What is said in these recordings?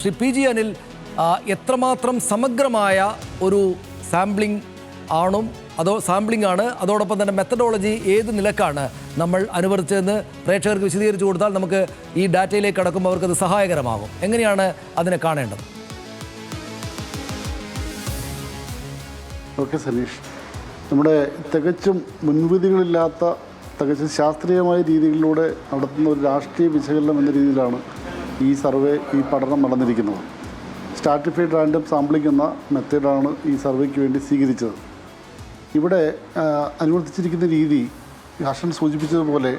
Shri P G Anil, എത്രമാത്രം സമഗ്രമായ ഒരു സാമ്പിളിംഗ് ആണോ അതോ സാമ്പിളിംഗ് ആണ്, അതോടൊപ്പം തന്നെ മെത്തഡോളജി ഏത് നിലക്കാണ് നമ്മൾ അനുവർത്തിച്ചതെന്ന് പ്രേക്ഷകർക്ക് വിശദീകരിച്ചു കൊടുത്താൽ നമുക്ക് ഈ ഡാറ്റയിലേക്ക് കടക്കുമ്പോൾ അവർക്കത് സഹായകരമാകും. എങ്ങനെയാണ് അതിനെ കാണേണ്ടത്? ഓക്കെ സനീഷ്, നമ്മുടെ തികച്ചും മുൻവിധികളില്ലാത്ത തികച്ചും ശാസ്ത്രീയമായ രീതികളിലൂടെ നടത്തുന്ന ഒരു രാഷ്ട്രീയ വിശകലനം എന്ന രീതിയിലാണ് ഈ സർവേ, ഈ പഠനം നടന്നിരിക്കുന്നത്. സ്ട്രാറ്റിഫൈഡ് റാൻഡം സാമ്പിളിംഗ് എന്ന മെത്തേഡാണ് ഈ സർവേക്ക് വേണ്ടി സ്വീകരിച്ചത്. ഇവിടെ അനുവർത്തിച്ചിരിക്കുന്ന രീതി ഹർഷൻ സൂചിപ്പിച്ചതുപോലെ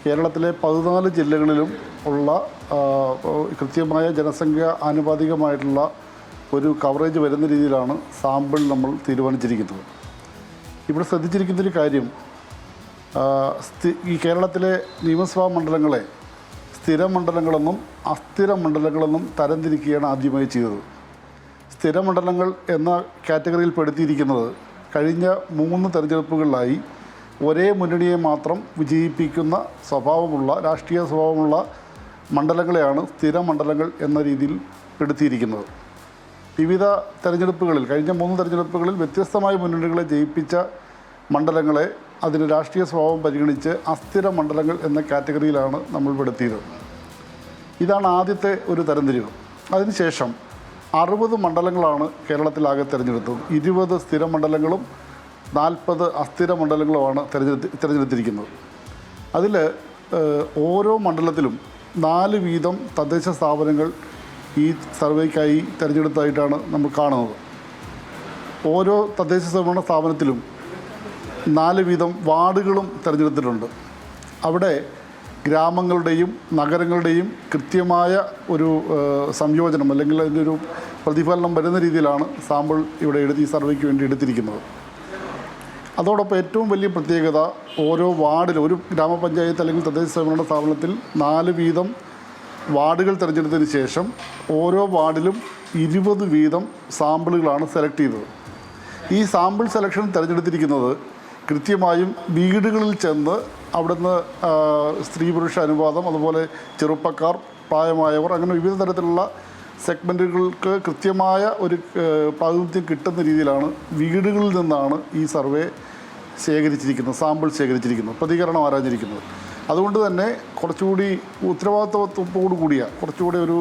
കേരളത്തിലെ 14 ജില്ലകളിലും ഉള്ള കൃത്യമായ ജനസംഖ്യ ആനുപാതികമായിട്ടുള്ള ഒരു കവറേജ് വരുന്ന രീതിയിലാണ് സാമ്പിൾ നമ്മൾ തീരുമാനിച്ചിരിക്കുന്നത്. ഇവിടെ ശ്രദ്ധിച്ചിരിക്കുന്നൊരു കാര്യം, ഈ കേരളത്തിലെ നിയമസഭാ മണ്ഡലങ്ങളെ സ്ഥിര മണ്ഡലങ്ങളെന്നും അസ്ഥിര മണ്ഡലങ്ങളെന്നും തരംതിരിക്കുകയാണ് ആദ്യമായി ചെയ്തത്. സ്ഥിര മണ്ഡലങ്ങൾ എന്ന കാറ്റഗറിയിൽ പെടുത്തിയിരിക്കുന്നത് കഴിഞ്ഞ 3 തെരഞ്ഞെടുപ്പുകളിലായി ഒരേ മുന്നണിയെ മാത്രം വിജയിപ്പിക്കുന്ന സ്വഭാവമുള്ള, രാഷ്ട്രീയ സ്വഭാവമുള്ള മണ്ഡലങ്ങളെയാണ് സ്ഥിര മണ്ഡലങ്ങൾ എന്ന രീതിയിൽ പെടുത്തിയിരിക്കുന്നത്. വിവിധ തെരഞ്ഞെടുപ്പുകളിൽ, കഴിഞ്ഞ 3 തെരഞ്ഞെടുപ്പുകളിൽ വ്യത്യസ്തമായ മുന്നണികളെ ജയിപ്പിച്ച മണ്ഡലങ്ങളെ അതിന് രാഷ്ട്രീയ സ്വഭാവം പരിഗണിച്ച് അസ്ഥിര മണ്ഡലങ്ങൾ എന്ന കാറ്റഗറിയിലാണ് നമ്മൾ പെടുത്തിയത്. ഇതാണ് ആദ്യത്തെ ഒരു തരംതിരിവ്. അതിനുശേഷം 60 മണ്ഡലങ്ങളാണ് കേരളത്തിലാകെ തിരഞ്ഞെടുത്തത്. 20 സ്ഥിര മണ്ഡലങ്ങളും 40 അസ്ഥിര മണ്ഡലങ്ങളുമാണ് തിരഞ്ഞെടുത്തിരിക്കുന്നത്. അതിൽ ഓരോ മണ്ഡലത്തിലും 4 വീതം തദ്ദേശ സ്ഥാപനങ്ങൾ ഈ സർവേക്കായി തിരഞ്ഞെടുത്തതായിട്ടാണ് നമ്മൾ കാണുന്നത്. ഓരോ തദ്ദേശ സ്വയംഭരണ സ്ഥാപനത്തിലും 4 വീതം വാർഡുകളും തിരഞ്ഞെടുത്തിട്ടുണ്ട്. അവിടെ ഗ്രാമങ്ങളുടെയും നഗരങ്ങളുടെയും കൃത്യമായ ഒരു സംയോജനം അല്ലെങ്കിൽ അതിൻ്റെ ഒരു പ്രതിഫലനം വരുന്ന രീതിയിലാണ് സാമ്പിൾ ഇവിടെ ഈ സർവേക്ക് വേണ്ടി എടുത്തിരിക്കുന്നത്. അതോടൊപ്പം ഏറ്റവും വലിയ പ്രത്യേകത, ഓരോ വാർഡിലും, ഒരു ഗ്രാമപഞ്ചായത്ത് അല്ലെങ്കിൽ തദ്ദേശ സ്വയംഭരണ സ്ഥാപനത്തിൽ 4 വീതം വാർഡുകൾ തിരഞ്ഞെടുത്തതിന് ശേഷം ഓരോ വാർഡിലും 20 വീതം സാമ്പിളുകളാണ് സെലക്ട് ചെയ്തത്. ഈ സാമ്പിൾ സെലക്ഷൻ തിരഞ്ഞെടുത്തിരിക്കുന്നത് കൃത്യമായും വീടുകളിൽ ചെന്ന് അവിടുന്ന് സ്ത്രീ പുരുഷ അനുപാതം, അതുപോലെ ചെറുപ്പക്കാർ, പ്രായമായവർ, അങ്ങനെ വിവിധ തരത്തിലുള്ള സെഗ്മെൻറ്റുകൾക്ക് കൃത്യമായ ഒരു പ്രാതിനിധ്യം കിട്ടുന്ന രീതിയിലാണ് വീടുകളിൽ നിന്നാണ് ഈ സർവേ ശേഖരിച്ചിരിക്കുന്നത്, സാമ്പിൾ ശേഖരിച്ചിരിക്കുന്നത്, പ്രതികരണം ആരാഞ്ഞിരിക്കുന്നത്. അതുകൊണ്ട് തന്നെ കുറച്ചുകൂടി ഉത്തരവാദിത്വത്തോടു കൂടിയ, കുറച്ചുകൂടി ഒരു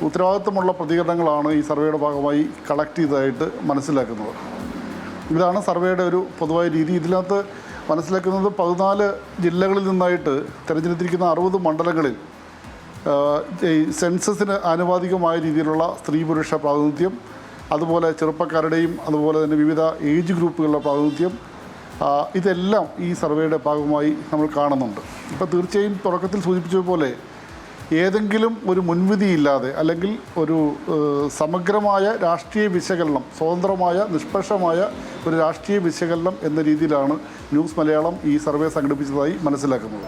ഉത്തരവാദിത്വമുള്ള പ്രതികരണങ്ങളാണ് ഈ സർവേയുടെ ഭാഗമായി കളക്ട് ചെയ്തതായിട്ട് മനസ്സിലാക്കുന്നത്. ഇതാണ് സർവേയുടെ ഒരു പൊതുവായ രീതി. ഇതിനകത്ത് മനസ്സിലാക്കുന്നത് 14 ജില്ലകളിൽ നിന്നായിട്ട് തിരഞ്ഞെടുത്തിരിക്കുന്ന 60 മണ്ഡലങ്ങളിൽ സെൻസസിന് ആനുപാതികമായ രീതിയിലുള്ള സ്ത്രീ പുരുഷ പ്രാതിനിധ്യം, അതുപോലെ ചെറുപ്പക്കാരുടെയും അതുപോലെ തന്നെ വിവിധ ഏജ് ഗ്രൂപ്പുകളുടെ പ്രാതിനിധ്യം, ഇതെല്ലാം ഈ സർവേയുടെ ഭാഗമായി നമ്മൾ കാണുന്നുണ്ട്. ഇപ്പോൾ തീർച്ചയായും തുടക്കത്തിൽ സൂചിപ്പിച്ചതുപോലെ ഏതെങ്കിലും ഒരു മുൻവിധിയില്ലാതെ അല്ലെങ്കിൽ ഒരു സമഗ്രമായ രാഷ്ട്രീയ വിശകലനം, സ്വതന്ത്രമായ നിഷ്പക്ഷമായ ഒരു രാഷ്ട്രീയ വിശകലനം എന്ന രീതിയിലാണ് ന്യൂസ് മലയാളം ഈ സർവേ സംഘടിപ്പിച്ചതായി മനസ്സിലാക്കുന്നത്.